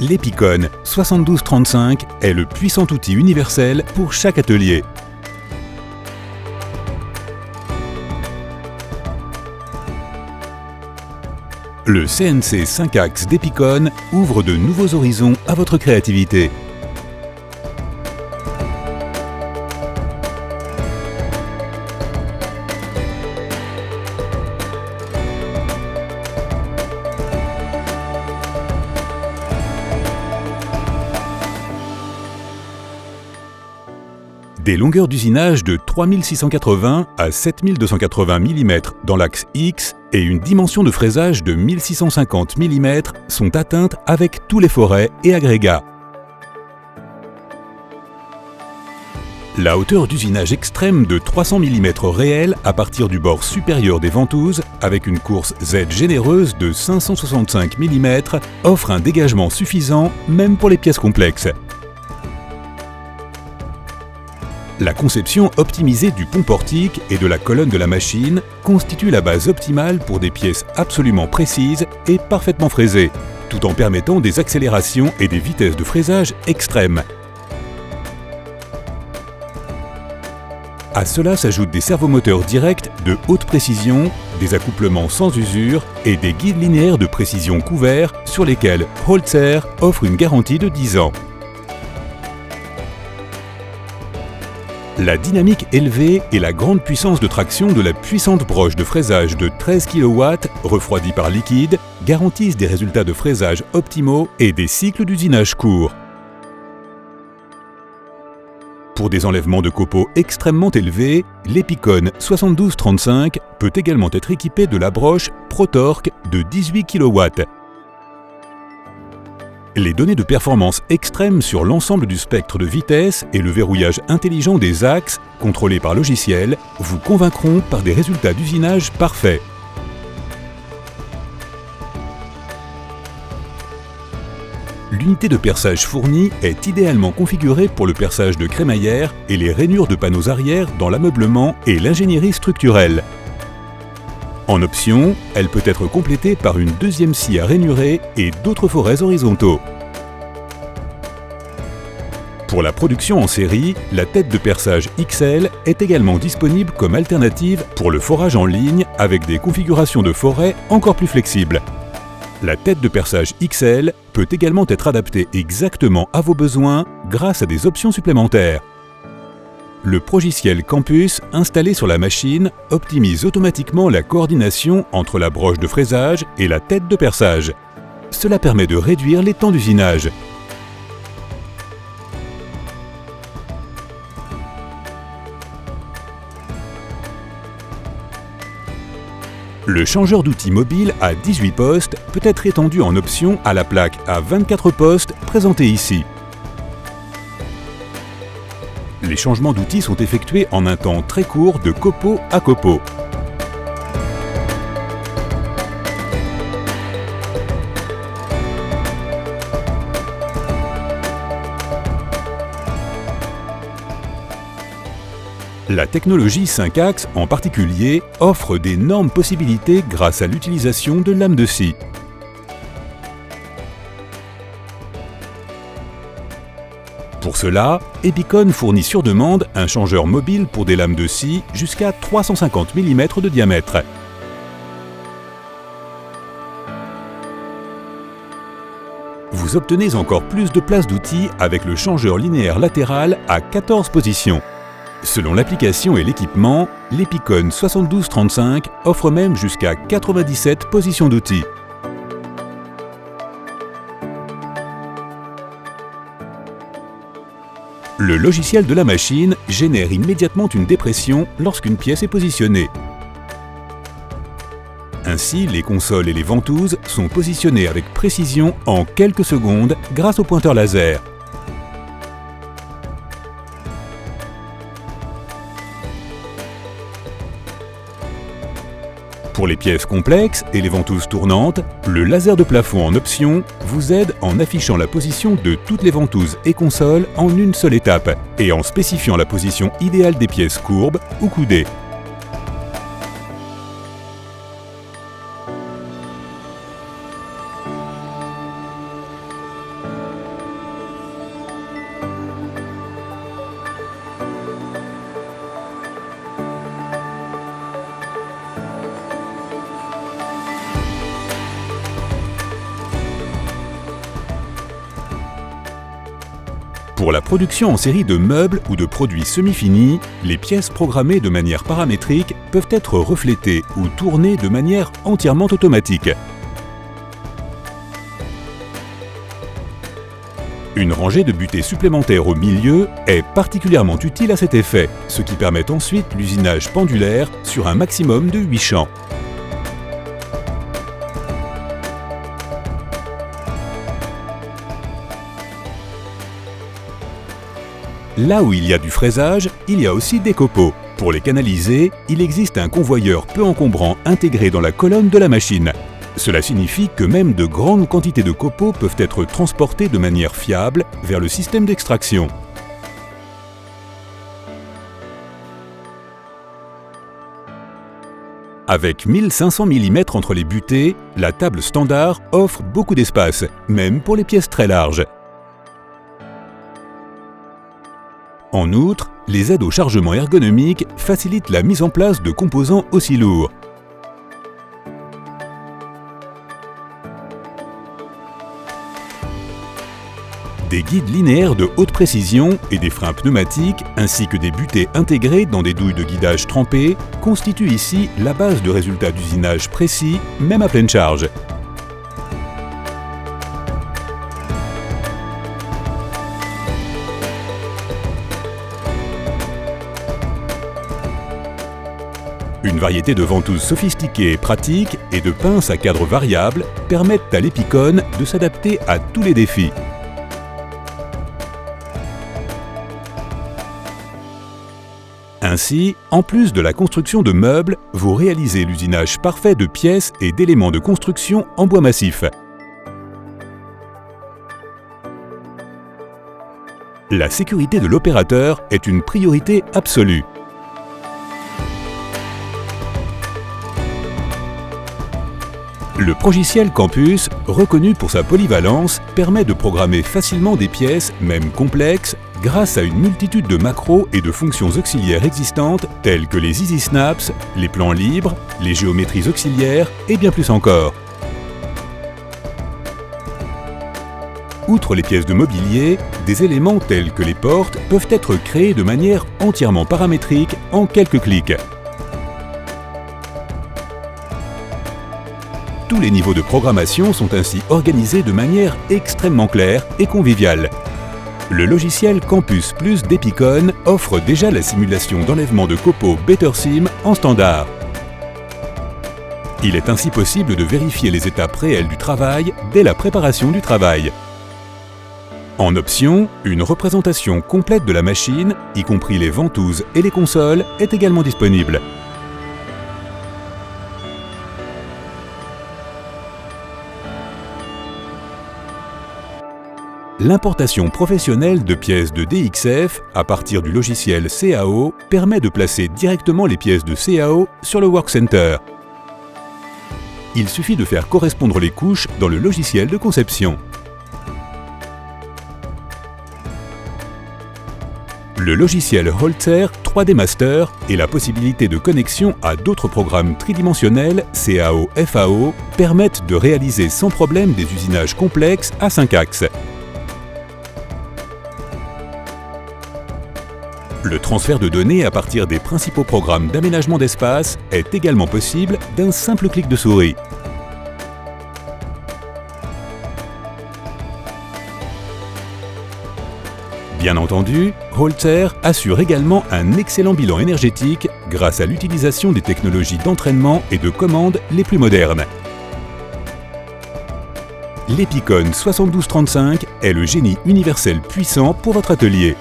L'Epicon 7235 est le puissant outil universel pour chaque atelier. Le CNC 5 axes d'Epicon ouvre de nouveaux horizons à votre créativité. Des longueurs d'usinage de 3680 à 7280 mm dans l'axe X et une dimension de fraisage de 1650 mm sont atteintes avec tous les forets et agrégats. La hauteur d'usinage extrême de 300 mm réel à partir du bord supérieur des ventouses, avec une course Z généreuse de 565 mm, offre un dégagement suffisant même pour les pièces complexes. La conception optimisée du pont portique et de la colonne de la machine constitue la base optimale pour des pièces absolument précises et parfaitement fraisées, tout en permettant des accélérations et des vitesses de fraisage extrêmes. À cela s'ajoutent des servomoteurs directs de haute précision, des accouplements sans usure et des guides linéaires de précision couverts sur lesquels Holzer offre une garantie de 10 ans. La dynamique élevée et la grande puissance de traction de la puissante broche de fraisage de 13 kW, refroidie par liquide, garantissent des résultats de fraisage optimaux et des cycles d'usinage courts. Pour des enlèvements de copeaux extrêmement élevés, l'Epicon 7235 peut également être équipé de la broche ProTorque de 18 kW. Les données de performance extrême sur l'ensemble du spectre de vitesse et le verrouillage intelligent des axes, contrôlés par logiciel, vous convaincront par des résultats d'usinage parfaits. L'unité de perçage fournie est idéalement configurée pour le perçage de crémaillère et les rainures de panneaux arrière dans l'ameublement et l'ingénierie structurelle. En option, elle peut être complétée par une deuxième scie à rainurer et d'autres forets horizontaux. Pour la production en série, la tête de perçage XL est également disponible comme alternative pour le forage en ligne avec des configurations de forêt encore plus flexibles. La tête de perçage XL peut également être adaptée exactement à vos besoins grâce à des options supplémentaires. Le progiciel Campus installé sur la machine optimise automatiquement la coordination entre la broche de fraisage et la tête de perçage. Cela permet de réduire les temps d'usinage. Le changeur d'outils mobile à 18 postes peut être étendu en option à la plaque à 24 postes présentée ici. Les changements d'outils sont effectués en un temps très court de copeau à copeau. La technologie 5 axes en particulier offre d'énormes possibilités grâce à l'utilisation de lames de scie. Pour cela, Epicon fournit sur demande un changeur mobile pour des lames de scie jusqu'à 350 mm de diamètre. Vous obtenez encore plus de place d'outils avec le changeur linéaire latéral à 14 positions. Selon l'application et l'équipement, l'Epicon 7235 offre même jusqu'à 97 positions d'outils. Le logiciel de la machine génère immédiatement une dépression lorsqu'une pièce est positionnée. Ainsi, les consoles et les ventouses sont positionnées avec précision en quelques secondes grâce au pointeur laser. Pour les pièces complexes et les ventouses tournantes, le laser de plafond en option vous aide en affichant la position de toutes les ventouses et consoles en une seule étape et en spécifiant la position idéale des pièces courbes ou coudées. Pour la production en série de meubles ou de produits semi-finis, les pièces programmées de manière paramétrique peuvent être reflétées ou tournées de manière entièrement automatique. Une rangée de butées supplémentaires au milieu est particulièrement utile à cet effet, ce qui permet ensuite l'usinage pendulaire sur un maximum de 8 champs. Là où il y a du fraisage, il y a aussi des copeaux. Pour les canaliser, il existe un convoyeur peu encombrant intégré dans la colonne de la machine. Cela signifie que même de grandes quantités de copeaux peuvent être transportés de manière fiable vers le système d'extraction. Avec 1500 mm entre les butées, la table standard offre beaucoup d'espace, même pour les pièces très larges. En outre, les aides au chargement ergonomique facilitent la mise en place de composants aussi lourds. Des guides linéaires de haute précision et des freins pneumatiques, ainsi que des butées intégrées dans des douilles de guidage trempées, constituent ici la base de résultats d'usinage précis, même à pleine charge. Une variété de ventouses sophistiquées et pratiques et de pinces à cadre variable permettent à l'Epicon de s'adapter à tous les défis. Ainsi, en plus de la construction de meubles, vous réalisez l'usinage parfait de pièces et d'éléments de construction en bois massif. La sécurité de l'opérateur est une priorité absolue. Le Progiciel Campus, reconnu pour sa polyvalence, permet de programmer facilement des pièces, même complexes, grâce à une multitude de macros et de fonctions auxiliaires existantes telles que les Easy Snaps, les plans libres, les géométries auxiliaires et bien plus encore. Outre les pièces de mobilier, des éléments tels que les portes peuvent être créés de manière entièrement paramétrique en quelques clics. Tous les niveaux de programmation sont ainsi organisés de manière extrêmement claire et conviviale. Le logiciel Campus Plus d'Epicon offre déjà la simulation d'enlèvement de copeaux BetterSim en standard. Il est ainsi possible de vérifier les étapes réelles du travail dès la préparation du travail. En option, une représentation complète de la machine, y compris les ventouses et les consoles, est également disponible. L'importation professionnelle de pièces de DXF à partir du logiciel CAO permet de placer directement les pièces de CAO sur le Work Center. Il suffit de faire correspondre les couches dans le logiciel de conception. Le logiciel Holzer 3D Master et la possibilité de connexion à d'autres programmes tridimensionnels CAO-FAO permettent de réaliser sans problème des usinages complexes à 5 axes. Le transfert de données à partir des principaux programmes d'aménagement d'espace est également possible d'un simple clic de souris. Bien entendu, Holzer assure également un excellent bilan énergétique grâce à l'utilisation des technologies d'entraînement et de commande les plus modernes. L'Epicon 7235 est le génie universel puissant pour votre atelier.